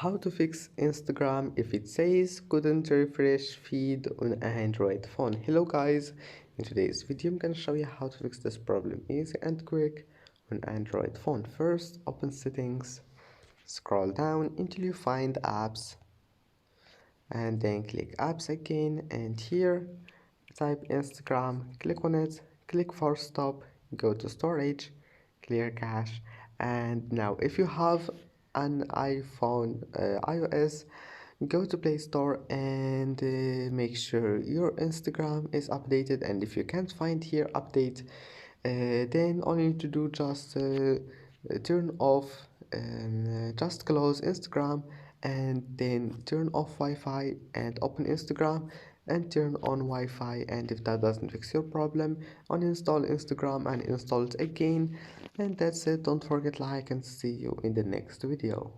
How to fix Instagram if it says couldn't refresh feed on an Android phone. Hello guys, in today's video I'm gonna show you how to fix this problem easy and quick on Android phone. First, open settings, scroll down until you find apps and then click apps again, and here type Instagram, click on it, click force stop, go to storage, clear cache. And now if you have an iPhone iOS, go to Play Store and make sure your Instagram is updated. And if you can't find here update, then all you need to do just turn off and just close Instagram and then turn off Wi-Fi and open Instagram and turn on Wi-Fi. And if that doesn't fix your problem, uninstall Instagram and install it again. And that's it. Don't forget like and see you in the next video.